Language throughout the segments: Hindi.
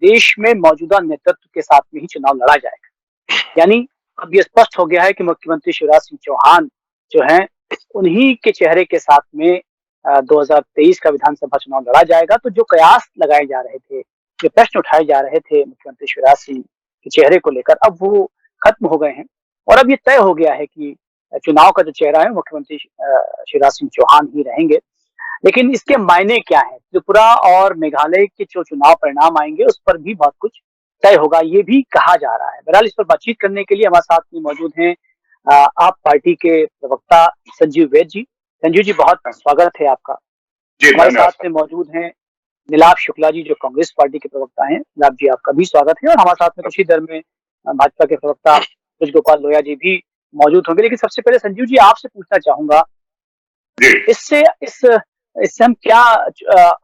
प्रदेश में मौजूदा नेतृत्व के साथ में ही चुनाव लड़ा जाएगा। यानी अब ये स्पष्ट हो गया है कि मुख्यमंत्री शिवराज सिंह चौहान जो हैं, उन्हीं के चेहरे के साथ में 2023 का विधानसभा चुनाव लड़ा जाएगा। तो जो कयास लगाए जा रहे थे, जो प्रश्न उठाए जा रहे थे मुख्यमंत्री शिवराज सिंह के चेहरे को लेकर, अब वो खत्म हो गए हैं और अब ये तय हो गया है कि चुनाव का जो चेहरा है मुख्यमंत्री शिवराज सिंह चौहान ही रहेंगे। लेकिन इसके मायने क्या है? त्रिपुरा और मेघालय के जो चुनाव परिणाम आएंगे उस पर भी बहुत कुछ तय होगा, ये भी कहा जा रहा है। बहरहाल इस पर बातचीत करने के लिए हमारे साथ में मौजूद हैं आप पार्टी के प्रवक्ता संजीव वैद्य जी। संजीव जी, बहुत स्वागत है आपका। हमारे साथ में मौजूद हैं नीलाभ शुक्ला जी, जो कांग्रेस पार्टी के प्रवक्ता हैं। नीलाभ जी, आपका भी स्वागत है। और हमारे साथ में कुछ ही देर में भाजपा के प्रवक्ता ब्रज गोपाल लोहिया जी भी मौजूद होंगे। लेकिन सबसे पहले संजीव जी, आपसे पूछना चाहूंगा, इससे हम क्या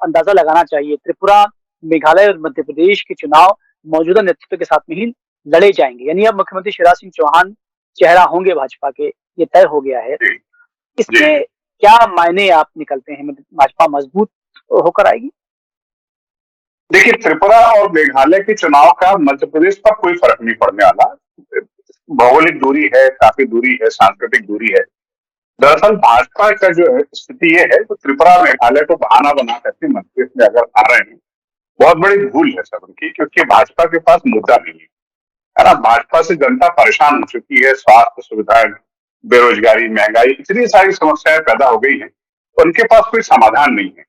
अंदाजा लगाना चाहिए? त्रिपुरा, मेघालय और मध्य प्रदेश के चुनाव मौजूदा नेतृत्व के साथ में ही लड़े जाएंगे, यानी अब मुख्यमंत्री शिवराज सिंह चौहान चेहरा होंगे भाजपा के, ये तय हो गया है। इसके क्या मायने आप निकलते हैं? भाजपा मजबूत होकर आएगी? देखिए, त्रिपुरा और मेघालय के चुनाव का मध्य प्रदेश पर कोई फर्क नहीं पड़ने वाला। भौगोलिक दूरी है, काफी दूरी है, सांस्कृतिक दूरी है। दरअसल भाजपा का जो स्थिति ये है, तो त्रिपुरा मेघालय को बहाना बना करके मध्य प्रदेश में अगर आ रहे हैं, बहुत बड़ी भूल है सब उनकी, क्योंकि भाजपा के पास मुद्दा नहीं है ना। भाजपा से जनता परेशान हो चुकी है। स्वास्थ्य सुविधाएं, बेरोजगारी, महंगाई, इतनी सारी समस्याएं पैदा हो गई हैं, उनके पास कोई समाधान नहीं है।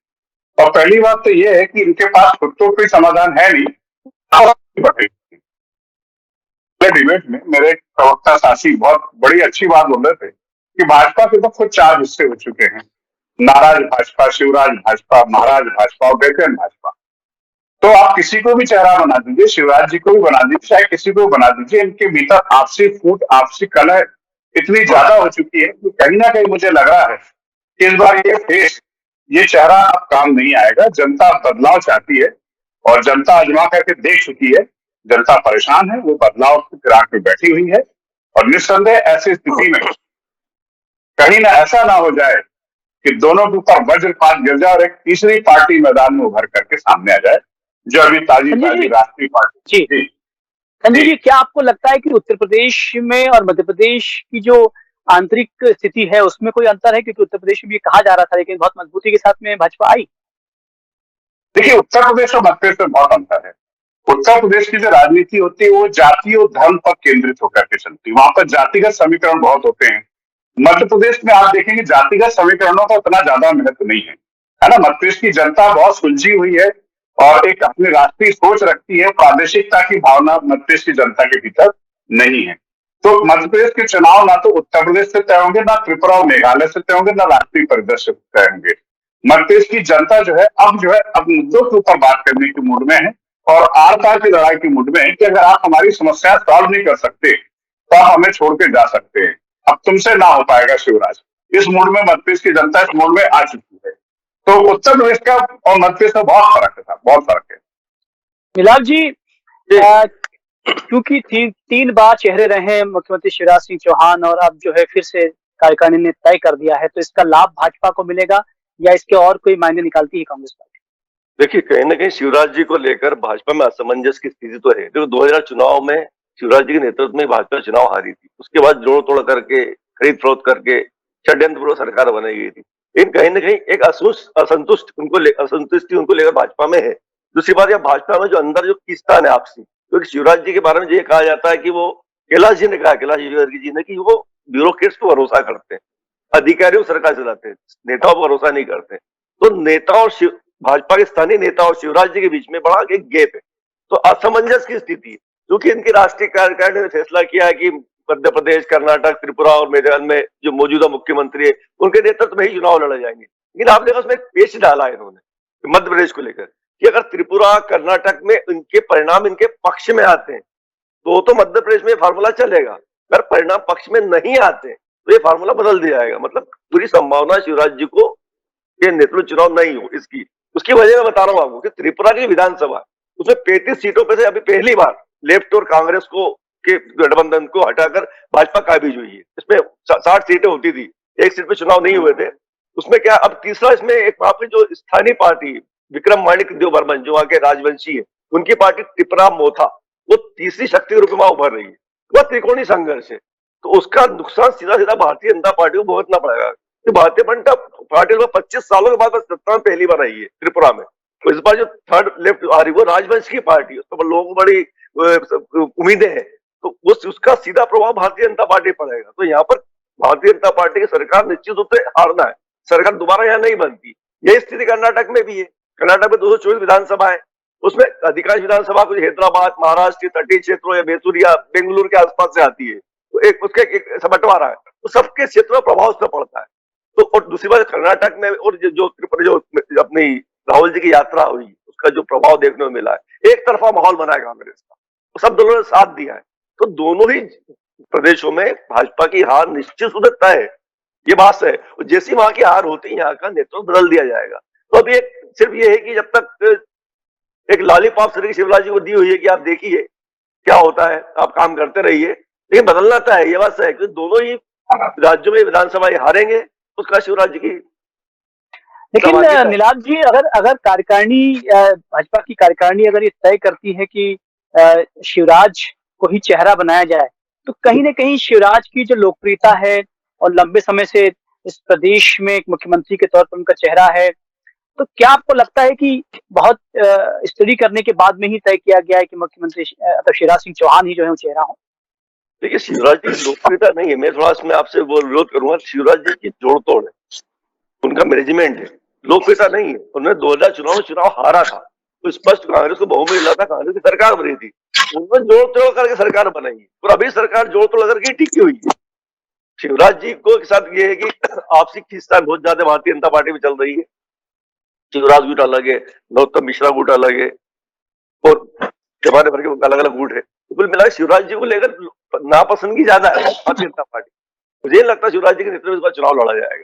और पहली बात तो ये है कि इनके पास खुद तो कोई समाधान है नहीं। डिबेट में मेरे प्रवक्ता साथी बहुत बड़ी अच्छी बात बोल रहे थे कि भाजपा के तो खुद 4 हिस्से हो चुके हैं: नाराज भाजपा, शिवराज भाजपा, महाराज भाजपा और बेचैन भाजपा। तो आप किसी को भी चेहरा बना दीजिए, शिवराज जी को भी बना दीजिए, चाहे किसी को बना दीजिए, इनके भीतर आपसी फूट, आपसी कलह इतनी ज्यादा हो चुकी है कि कहीं ना कहीं मुझे लग रहा है कि इस बार ये चेहरा अब काम नहीं आएगा। जनता बदलाव चाहती है और जनता आजमा करके देख चुकी है। जनता परेशान है, वो बदलाव की फिराक में बैठी हुई है। और निस्संदेह ऐसी स्थिति में कहीं ना ऐसा ना हो जाए कि दोनों के ऊपर वज्रपात गिर जाए और एक तीसरी पार्टी मैदान में उभर करके सामने आ जाए, जो अभी ताजी राष्ट्रीय पार्टी। संजय जी, क्या आपको लगता है कि उत्तर प्रदेश में और मध्य प्रदेश की जो आंतरिक स्थिति है उसमें कोई अंतर है? क्योंकि उत्तर प्रदेश में ये कहा जा रहा था, लेकिन बहुत मजबूती के साथ में भाजपा आई। देखिए, उत्तर प्रदेश और मध्य प्रदेश में बहुत अंतर है। उत्तर प्रदेश की जो राजनीति होती है वो जाति और धर्म पर केंद्रित होकर के चलती है। वहां पर जातिगत समीकरण बहुत होते हैं। मध्य प्रदेश में आप देखेंगे जातिगत समीकरणों का उतना ज्यादा महत्व नहीं है, है ना। मध्य प्रदेश की जनता बहुत सुलझी हुई है और एक अपनी राष्ट्रीय सोच रखती है। प्रादेशिकता की भावना मध्य प्रदेश की जनता के भीतर नहीं है। तो मध्य प्रदेश के चुनाव ना तो उत्तर प्रदेश से तय होंगे, ना त्रिपुरा और मेघालय से तय होंगे, ना राष्ट्रीय परिदृश्य से तय होंगे। मध्य प्रदेश की जनता जो है अब मुद्दों के ऊपर बात करने के मूड में है और आर पार की लड़ाई की मूड में है कि अगर आप हमारी समस्या सॉल्व नहीं कर सकते तो आप हमें छोड़ के जा सकते हैं, अब तुमसे ना हो पाएगा शिवराज। इस मूड में मध्य प्रदेश की जनता इस मूड में आ चुकी है। तो उत्तर प्रदेश का और मध्य प्रदेश में बहुत फर्क है, बहुत फर्क है। नीलाभ जी, क्योंकि तीन बार चेहरे रहे मुख्यमंत्री शिवराज सिंह चौहान और अब जो है फिर से कार्यकारिणी ने तय कर दिया है, तो इसका लाभ भाजपा को मिलेगा या इसके और कोई मायने निकालती है कांग्रेस पार्टी? देखिए, कहीं ना कहीं शिवराज जी को लेकर भाजपा में असमंजस की स्थिति तो है। देखो, 2000 चुनाव में शिवराज जी के नेतृत्व में भाजपा चुनाव हारी थी। उसके बाद जोड़ तोड़ करके, खरीद फरोख्त करके षड्यंत्रपूर्वक सरकार बनाई गई थी। लेकिन कहीं ना कहीं एक असंतुष्टि उनको लेकर भाजपा में है। दूसरी बात, यह भाजपा में जो अंदर जो किस्तान है आपसी, क्योंकि शिवराज जी के बारे में ये कहा जाता है कि वो कैलाश जी ने कहा, कैलाश जी ने, कि वो ब्यूरोक्रेट्स पर भरोसा करते हैं, अधिकारियों सरकार चलाते हैं, नेताओं पर भरोसा नहीं करते। तो नेता और भाजपा के स्थानीय नेता और शिवराज जी के बीच में बड़ा एक गैप है। तो असमंजस की स्थिति है, क्योंकि इनकी राष्ट्रीय कार्यकारिणी ने फैसला किया है कि मध्य प्रदेश, कर्नाटक, त्रिपुरा और मेघालय में जो मौजूदा मुख्यमंत्री है उनके नेतृत्व में ही चुनाव लड़े जाएंगे। लेकिन आपने उसमें एक पेच डाला है इन्होंने मध्य प्रदेश को लेकर कि अगर त्रिपुरा, कर्नाटक में इनके परिणाम इनके पक्ष में आते हैं तो मध्य प्रदेश में फार्मूला चलेगा। अगर परिणाम पक्ष में नहीं आते तो ये फार्मूला बदल दिया जाएगा। मतलब पूरी संभावना शिवराज जी को ये नेतृत्व चुनाव नहीं हो इसकी। उसकी वजह मैं बता रहा हूं आपको कि त्रिपुरा की विधानसभा, उसमें 35 सीटों पे से अभी पहली बार लेफ्ट और कांग्रेस को के गठबंधन को हटाकर भाजपा काबिज हुई है। इसमें 60 सीटें होती थी, एक सीट पे चुनाव नहीं हुए थे। उसमें क्या अब तीसरा, इसमें एक वहां पे जो स्थानीय पार्टी विक्रम माणिक देव बर्मन जो वहां के राजवंशी है, उनकी पार्टी टिपरा मोथा वो तीसरी शक्ति के रूप में वहां उभर रही है। वह त्रिकोणीय संघर्ष है, तो उसका नुकसान सीधा सीधा भारतीय जनता पार्टी को भुगतना पड़ेगा। तो भारतीय जनता पार्टी 25 सालों के बाद सत्ता में पहली बार आई है त्रिपुरा में। तो इस बार जो थर्ड लेफ्ट आ रही वो राजवंश की पार्टी है, तो लोगों को बड़ी उम्मीदें हैं, तो उसका सीधा प्रभाव भारतीय जनता पार्टी पड़ेगा। तो यहाँ पर भारतीय जनता पार्टी की सरकार निश्चित रूप से हारना है, सरकार दोबारा यहाँ नहीं बनती। यही स्थिति कर्नाटक में भी है। कर्नाटक में 224 विधानसभा है, उसमें अधिकांश विधानसभा कुछ हैदराबाद, महाराष्ट्र के तटीय क्षेत्रों या मैसूर या बेंगलुरु के आसपास से आती है, तो एक उसका एक बंटवारा है, तो सबके क्षेत्र में प्रभाव उसका पड़ता है। तो और दूसरी बात कर्नाटक में और जो अपनी राहुल जी की यात्रा हुई उसका जो प्रभाव देखने को मिला है, एक तरफा माहौल बना है कांग्रेस का, तो सब दलों ने साथ दिया है, तो दोनों ही प्रदेशों में भाजपा की हार निश्चित रूप से तय है, ये बात है। जैसी वहां की हार होती है यहाँ का नेतृत्व बदल दिया जाएगा। तो अभी एक सिर्फ ये है कि जब तक एक लॉलीपॉप श्री शिवराज जी को दी हुई है कि आप देखिए क्या होता है, आप काम करते रहिए, लेकिन बदलना तो है, ये बात है कि दोनों ही राज्यों में विधानसभा हारेंगे, उसका शिवराज जी की। लेकिन नीलाद जी, अगर कार्यकारिणी भाजपा की कार्यकारिणी अगर ये तय करती है कि शिवराज को ही चेहरा बनाया जाए, तो कहीं ना कहीं शिवराज की जो लोकप्रियता है और लंबे समय से इस प्रदेश में एक मुख्यमंत्री के तौर पर उनका चेहरा है, तो क्या आपको लगता है कि बहुत स्टडी करने के बाद में ही तय किया गया है कि मुख्यमंत्री शिवराज सिंह चौहान ही जो है वो चेहरा हो? देखिए, शिवराज जी की लोकप्रियता नहीं है, मैं थोड़ा इसमें आपसे वो विरोध करूंगा। शिवराज जी की जोड़तोड़ है, उनका मैनेजमेंट है, लोकप्रियता नहीं है। उन्होंने 2000 चुनाव हारा था, तो स्पष्ट कांग्रेस को बहुमत मिला था, कांग्रेस की सरकार बनी थी, उन्होंने जोड़ तोड़ करके सरकार बनाई है, और अभी सरकार जोड़ तोड़ करके टिकी हुई है। शिवराज जी को के साथ ये है कि आपसी खींचतान बहुत ज्यादा भारतीय जनता पार्टी में चल रही है। शिवराज गुट अलग है, नरोत्तम मिश्रा गुट अलग है, और जमाने भर के अलग अलग गुट है। तो कुल मिला शिवराज जी को लेकर नापसंदगी ज्यादा है भारतीय जनता पार्टी। मुझे नहीं लगता शिवराज जी के नेतृत्व में इस बार चुनाव लड़ा जाएगा।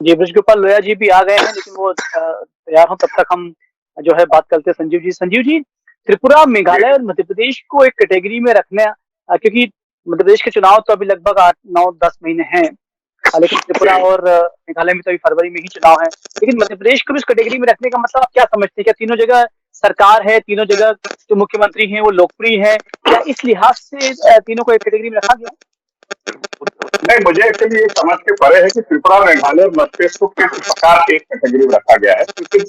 जी, ब्रजगोपाल लोया जी भी आ गए हैं, लेकिन वो तैयार हो तब तक हम जो है बात करते हैं संजीव जी। संजीव जी, त्रिपुरा, मेघालय और मध्य प्रदेश को एक कैटेगरी में रखने, क्योंकि मध्य प्रदेश के चुनाव तो अभी लगभग 8-9-10 महीने हैं, लेकिन त्रिपुरा और मेघालय में तो अभी फरवरी में ही चुनाव है, लेकिन मध्य प्रदेश को भी इस कैटेगरी में रखने का मतलब आप क्या समझते हैं? क्या तीनों जगह सरकार है, तीनों जगह जो मुख्यमंत्री हैं वो लोकप्रिय है, या इस लिहाज से तीनों को एक कैटेगरी में रखा गया? नहीं, मुझे एक्चुअली ये समझ के परे है कि त्रिपुरा, मेघालय और मध्य प्रदेश को किस प्रकार के एक कैटेगरी में रखा गया है, क्योंकि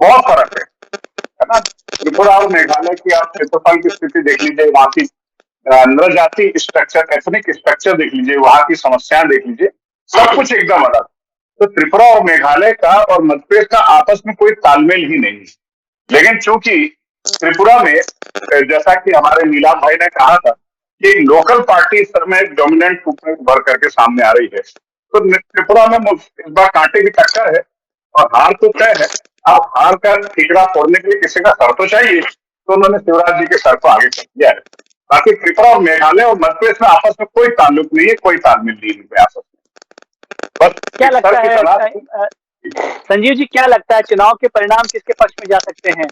बहुत फर्क है ना। त्रिपुरा और मेघालय की आप क्षेत्रफल की स्थिति देख लीजिए, वहां की नृजाति स्ट्रक्चर, एथनिक स्ट्रक्चर देख लीजिए, वहां की समस्याएं देख लीजिए, सब कुछ एकदम अलग। तो त्रिपुरा और मेघालय का और मध्य प्रदेश का आपस में कोई तालमेल ही नहीं है। लेकिन चूंकि त्रिपुरा में, जैसा कि हमारे नीलाम भाई ने कहा था, एक लोकल पार्टी इस समय डोमिनेंट रूप में उभर करके सामने आ रही है, तो त्रिपुरा में इस बार कांटे की टक्कर है और हार तो तय है। अब हार का ठीकरा फोड़ने के लिए किसी का सर तो चाहिए, तो उन्होंने शिवराज जी के सर को आगे कर दिया है। बाकी त्रिपुरा और मेघालय और मध्य प्रदेश में आपस में कोई ताल्लुक नहीं है, कोई तालमेल नहीं है आपस में। बस क्या लगता है संजीव जी, क्या लगता है चुनाव के परिणाम किसके पक्ष में जा सकते हैं?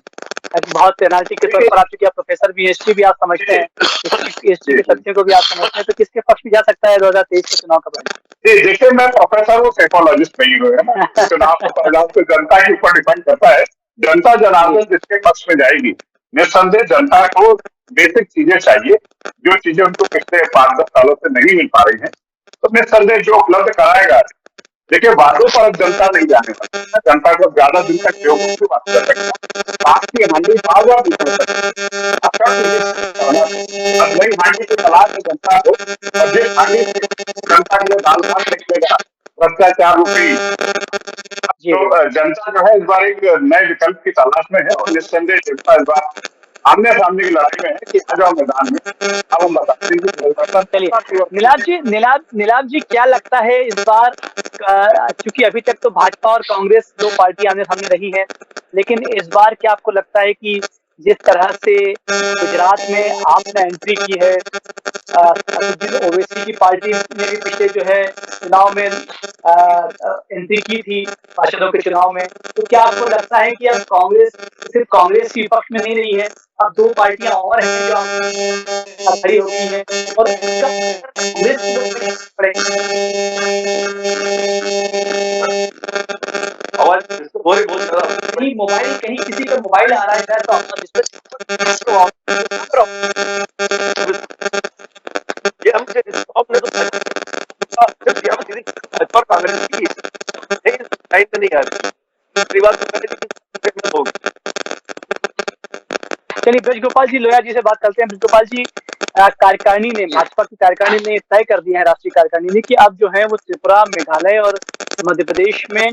बहुत पेनाल्टी के तौर पर, आप चूंकि आप प्रोफेसर भी, हिस्ट्री भी आप समझते हैं, हिस्ट्री के तथ्यों को भी आप समझते हैं, तो किसके पक्ष में जा सकता है 2023 के चुनाव का परिणाम? देखिए, मैं प्रोफेसर हूँ, साइकोलॉजिस्ट नहीं हुए ना। चुनाव का परिणाम तो जनता के ऊपर डिपेंड करता है। जनता जनार्दन जिसके पक्ष में जाएगी, निस्संदेह जनता को बेसिक चीजें चाहिए, जो चीजें उनको पिछले 5-10 सालों से नहीं मिल पा रही हैं, तो निस्संदेह जो उपलब्ध कराएगा। देखिए, वादों पर अब जनता नहीं जाने वाली, जनता को ज्यादा दिन तक बेवकूफ की बात कर सकता, आपकी हांडी बार बार निकल सकती है। नई हांडी की तलाश है जनता को, और जिस हांडी से जनता के लिए दाल भात निकलेगा, भ्रष्टाचार रूपी, तो जनता जो है इस बार एक नए विकल्प की तलाश में है, और निस्संदेह जनता इस बार आमने सामने की लड़ाई में है कि आ जाओ मैदान में, अब हम बताते हैं। चलिए नीलाद जी, क्या लगता है इस बार, चूंकि अभी तक तो भाजपा और कांग्रेस दो पार्टी आमने सामने रही है, लेकिन इस बार क्या आपको लगता है कि जिस तरह से गुजरात में आपने एंट्री की है, असदुद्दीन ओवैसी की पार्टी ने भी पिछले जो है चुनाव में एंट्री की थी, पार्षदों के चुनाव में, तो क्या आपको लगता है कि अब कांग्रेस सिर्फ कांग्रेस की विपक्ष में नहीं रही है, अब दो पार्टियां और हैं जो खड़ी हो गई हैं, और आवाज बहुत ज्यादा कहीं मोबाइल, कहीं किसी का मोबाइल आ रहा है शायद, तो अपना डिस्प्ले ये हमसे स्टॉप ने तो सिर्फ यहाँ सीधी भाजपा कांग्रेस की लाइन में नहीं आ रही, दूसरी बात तो पहले होगी। चलिए ब्रजगोपाल जी लोया जी से बात करते हैं। ब्रजगोपाल जी, कार्यकारिणी ने, भाजपा की कार्यकारिणी ने तय कर दिया है, राष्ट्रीय कार्यकारिणी ने, कि अब जो है वो त्रिपुरा, मेघालय और मध्य प्रदेश में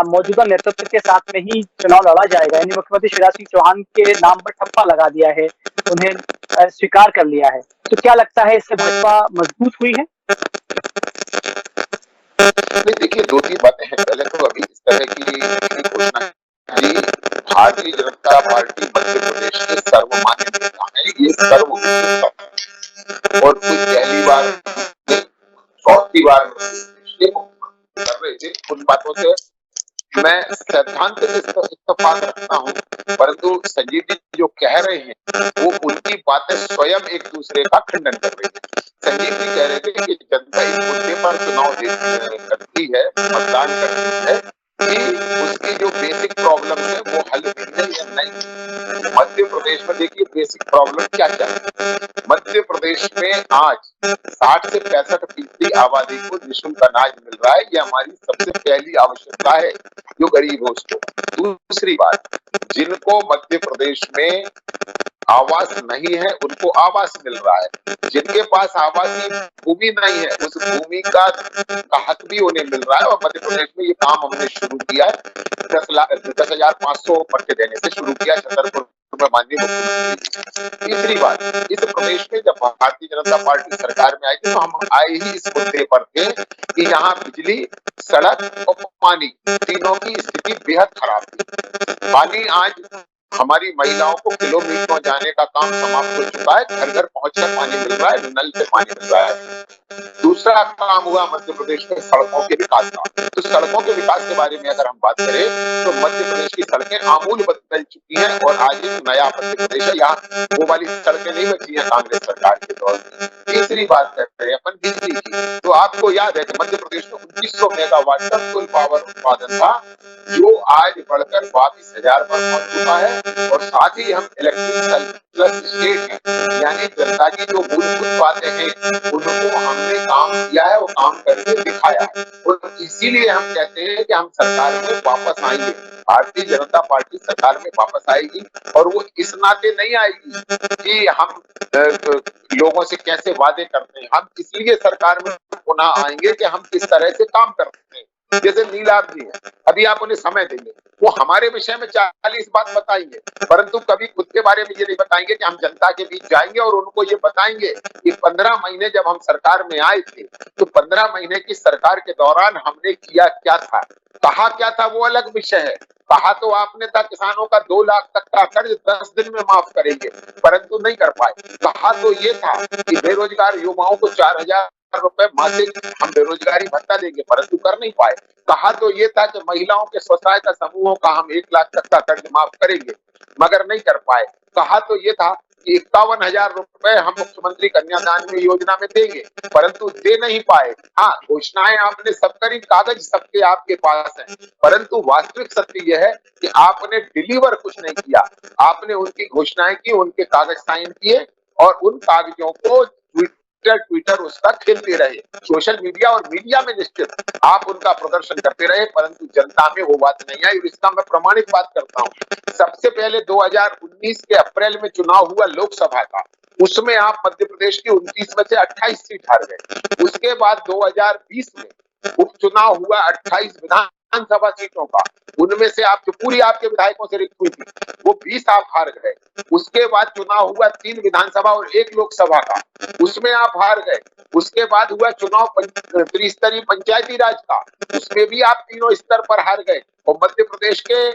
मौजूदा नेतृत्व के साथ में ही चुनाव लड़ा जाएगा। यानी मुख्यमंत्री शिवराज सिंह चौहान के नाम पर ठप्पा लगा दिया है, उन्हें स्वीकार कर लिया है। तो क्या लगता है, इससे भाजपा मजबूत हुई है? नहीं, देखिए, दो तीन बातें हैं। पहले तो अभी इस तरह की घोषणा की, भारतीय जनता पार्टी मध्य प्रदेश के सर्वमान्य नेता है, ये सर्वविदित और कोई पहली बार चौथी बार कर रहे थे। उन बातों से मैं सैद्धांतिक इत्तेफाक रखता हूँ, परंतु संजीव जी जो कह रहे हैं वो उनकी बातें स्वयं एक दूसरे का खंडन कर रही है। संजीव जी कह रहे थे कि जनता इस मुद्दे पर चुनाव करती है, मतदान करती है कि उसकी जो बेसिक प्रॉब्लम है वो हल हुई है या नहीं। मध्य प्रदेश में देखिए बेसिक प्रॉब्लम क्या क्या है। मध्य प्रदेश में आज 60 से 65% आबादी को निःशुल्क अनाज मिल रहा है। ये हमारी सबसे पहली आवश्यकता है जो गरीब हो उसको। दूसरी बात, जिनको मध्य प्रदेश में आवास नहीं है उनको आवास मिल रहा है। जिनके पास आवासीय भूमि नहीं है उस भूमि का हक भी उन्हें मिल रहा है। और मध्य प्रदेश में ये काम हमने शुरू किया है, 10,500 पट्टे देने से शुरू किया छतरपुर में माननीय मुख्यमंत्री। तीसरी बात, इस प्रदेश में जब भारतीय जनता पार्टी सरकार में आई थी तो हम आए ही इस मुद्दे पर थे कि यहाँ बिजली, सड़क और पानी तीनों की स्थिति बेहद खराब थी। पानी आज हमारी महिलाओं को किलोमीटरों जाने का काम समाप्त हो चुका है, घर घर पहुंचकर पानी मिल रहा है, नल से पानी मिल रहा है। दूसरा काम हुआ मध्य प्रदेश में सड़कों के विकास का। तो सड़कों के विकास के बारे में अगर हम बात करें तो मध्य प्रदेश की सड़कें आमूल बदल चुकी हैं और आज एक नया मध्य प्रदेश है। यहाँ वो वाली सड़कें नहीं बची हैं कांग्रेस सरकार के दौर में। तीसरी बात करते हैं अपन बिजली की, तो आपको याद है कि मध्य प्रदेश में 2900 मेगावाट का कुल पावर उत्पादन था, जो आज बढ़कर 22,000 पर पहुंच चुका है। और साथ ही हम इलेक्ट्रिक प्लस स्टेट हैं, यानी जनता की जो मूलभूत बातें हैं उनको हमने काम किया है, वो काम करके दिखाया है। और इसीलिए हम कहते हैं कि हम सरकार में वापस आएंगे, भारतीय जनता पार्टी सरकार में वापस आएगी। और वो इस नाते नहीं आएगी कि हम लोगों से कैसे वादे करते हैं, हम इसलिए सरकार में पुनः आएंगे कि हम किस तरह से काम करते हैं। जैसे नीलाभ जी है, अभी आप उन्हें समय देंगे, वो हमारे विषय में 40 बात बताएंगे, परंतु कभी खुद के बारे में ये नहीं बताएंगे कि हम जनता के बीच जाएंगे और उनको ये बताएंगे कि 15 महीने जब हम सरकार में आए थे तो 15 महीने की सरकार के दौरान हमने किया क्या था, कहा क्या था, वो अलग विषय है। कहा तो आपने था किसानों का 2 लाख तक का कर्ज 10 दिन में माफ करेंगे, परंतु नहीं कर पाए। कहा तो ये था कि बेरोजगार युवाओं को 4,000 रुपए मासिक हम बेरोजगारी भत्ता देंगे, परंतु कर नहीं पाए। कहा तो ये था कि महिलाओं के स्व सहायता समूहों का हम 1 लाख तक का कर्ज माफ करेंगे, मगर नहीं कर पाए। कहा तो ये था कि 51,000 रुपए हम मुख्यमंत्री कन्यादान में योजना में देंगे, परंतु दे नहीं पाए। हाँ, घोषणाएं आपने सब करी, कागज सबके आपके पास हैं, परंतु वास्तविक सत्य यह है कि आपने डिलीवर कुछ नहीं किया। आपने उनकी घोषणाएं की, उनके कागज साइन किए और उन कागजों को ट्विटर उसका खेलते रहे, सोशल मीडिया और मीडिया में निश्चित आप उनका प्रदर्शन करते रहे, परंतु जनता में वो बात नहीं आई। और इसका मैं प्रमाणित बात करता हूँ। सबसे पहले 2019 के अप्रैल में चुनाव हुआ लोकसभा का, उसमें आप मध्य प्रदेश की 29 में से 28 सीट हार गए। उसके बाद 2020 में उपचुनाव हुआ 28 विधानसभा सीटों का, उनमें से आप जो पूरी आपके विधायकों से रिक्त हुई थी वो 20 आप हार गए। उसके बाद चुनाव हुआ 3 विधानसभा और 1 लोकसभा का, उसमें आप हार गए। उसके बाद हुआ चुनाव त्रिस्तरीय पंचायती राज का, उसमें भी आप तीनों स्तर पर हार गए। और मध्य प्रदेश के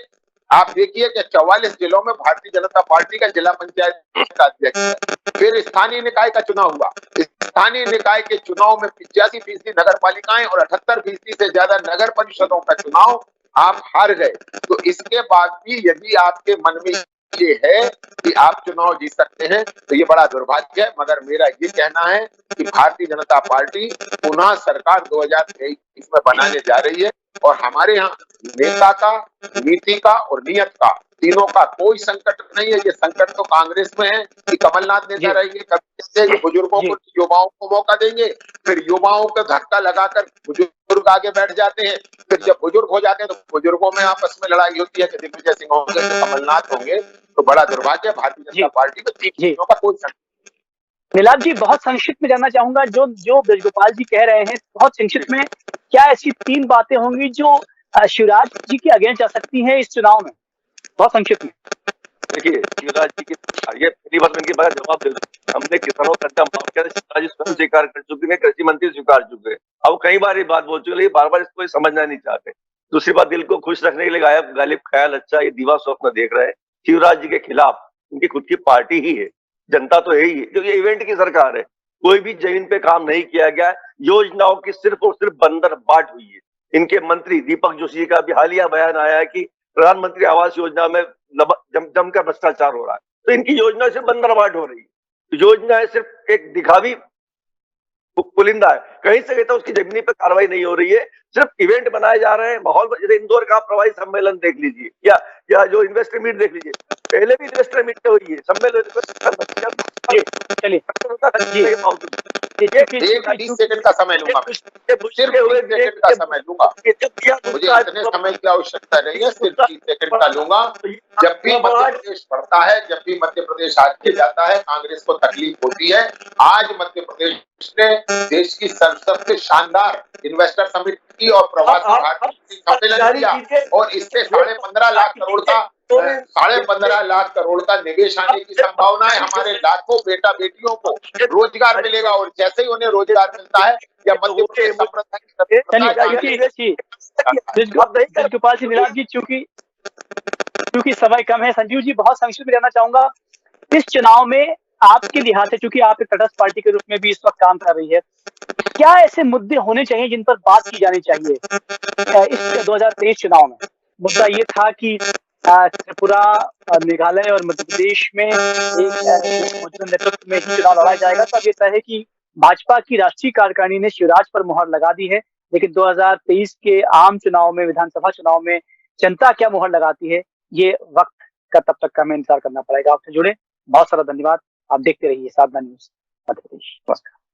आप देखिए कि 44 जिलों में भारतीय जनता पार्टी का जिला पंचायत का अध्यक्ष है। फिर स्थानीय निकाय का चुनाव हुआ, स्थानीय निकाय के चुनाव में 85% नगर पालिकाएं और 78% से ज्यादा नगर परिषदों का चुनाव आप हार गए। तो इसके बाद भी यदि आपके मन में ये है कि आप चुनाव जीत सकते हैं तो ये बड़ा दुर्भाग्य है। मगर मेरा ये कहना है कि भारतीय जनता पार्टी पुनः सरकार 2023 में बनाने जा रही है और हमारे यहाँ नेता का, नीति का और नियत का, तीनों का कोई संकट नहीं है। ये संकट तो कांग्रेस में है कि कमलनाथ नेता रहेंगे, कभी कहते हैं कि बुजुर्गों को, युवाओं को मौका देंगे, फिर युवाओं का धक्का लगाकर बुजुर्ग आगे बैठ जाते हैं, फिर जब बुजुर्ग हो जाते हैं तो बुजुर्गों में आपस में लड़ाई होती है कि दिग्विजय सिंह होंगे तो कमलनाथ होंगे। तो बड़ा दुर्भाग्य भारतीय जनता पार्टी में तीनों का कोई संकट। नीलाभ जी, बहुत संक्षिप्त में जानना चाहूंगा, जो जो ब्रजगोपाल जी कह रहे हैं, बहुत संक्षिप्त में, क्या ऐसी 3 बातें होंगी जो शिवराज जी के अगेंस्ट जा सकती हैं इस चुनाव में? बहुत संक्षिप्त में। देखिए, शिवराज जी की ये पहली बात इनकी बात जवाब दे दो। हमने किसानों का कर्जा माफ किया, शिवराज जी स्वयं स्वीकार कर चुके हैं, कृषि मंत्री स्वीकार चुके हैं। अब कई बार ये बात बोल चुके, लेकिन बार बार इसको समझना नहीं चाहते। दूसरी बात, दिल को खुश रखने के लिए गालिब ख्याल अच्छा ये दीवा स्वप्न देख रहे हैं। शिवराज जी के खिलाफ उनकी खुद की पार्टी ही है, जनता तो है ही है, क्योंकि इवेंट की सरकार है। कोई भी जमीन पे काम नहीं किया गया, योजनाओं की सिर्फ और सिर्फ बंदर बाट हुई है। इनके मंत्री दीपक जोशी का भी हालिया बयान आया है कि प्रधानमंत्री आवास योजना में जमकर भ्रष्टाचार हो रहा है। तो इनकी योजना सिर्फ बंदरबाट हो रही है। योजना है सिर्फ एक दिखावी पुलिंदा है, कहीं से कहता उसकी जमीनी पे कार्रवाई नहीं हो रही है, सिर्फ इवेंट बनाए जा रहे हैं। माहौल, जैसे इंदौर का प्रवासी सम्मेलन देख लीजिए, या जो इन्वेस्टर मीट देख लीजिए, पहले भी इन्वेस्टर मीट हुई है, सम्मेलन एक 20 सेकंड का समय लूंगा, सिर्फ 30 सेकंड का समय लूंगा, मुझे इतने समय की आवश्यकता नहीं है, सिर्फ 30 सेकंड का लूंगा। जब भी मध्य प्रदेश बढ़ता है, जब भी मध्य प्रदेश आगे जाता है, कांग्रेस को तकलीफ होती है। आज मध्य प्रदेश ने देश की सबसे शानदार इन्वेस्टर समिट की और प्रवासी भारतीय सम्मेलन किया, और इससे 15.5 लाख करोड़ का 15.5 लाख करोड़ का निवेश आने की संभावना है। हमारे लाखों बेटा बेटियों को रोजगार मिलेगा, और जैसे ही उन्हें रोजगार मिलता है, या मध्य प्रदेश ब्रजगोपाल जी, नीलाभ जी, चूंकि समय कम है, संजीव जी बहुत संक्षिप्त में जानना चाहूंगा, इस चुनाव में आपके लिहाज से, चूंकि आप एक तटस्थ पार्टी के रूप में भी इस वक्त काम कर रही है, क्या ऐसे मुद्दे होने चाहिए जिन पर बात की जानी चाहिए इस 2023 चुनाव में? मुद्दा ये था कि त्रिपुरा, मेघालय और मध्य प्रदेश में एक मौजूदा नेतृत्व में ही चुनाव लड़ा जाएगा। तो अब ये तय है कि भाजपा की राष्ट्रीय कार्यकारिणी ने शिवराज पर मुहर लगा दी है, लेकिन 2023 के आम चुनाव में, विधानसभा चुनाव में जनता क्या मुहर लगाती है, ये वक्त का तब तक का हमें इंतजार करना पड़ेगा। आपसे जुड़े बहुत सारा धन्यवाद। आप देखते रहिए साधना न्यूज मध्य प्रदेश। नमस्कार।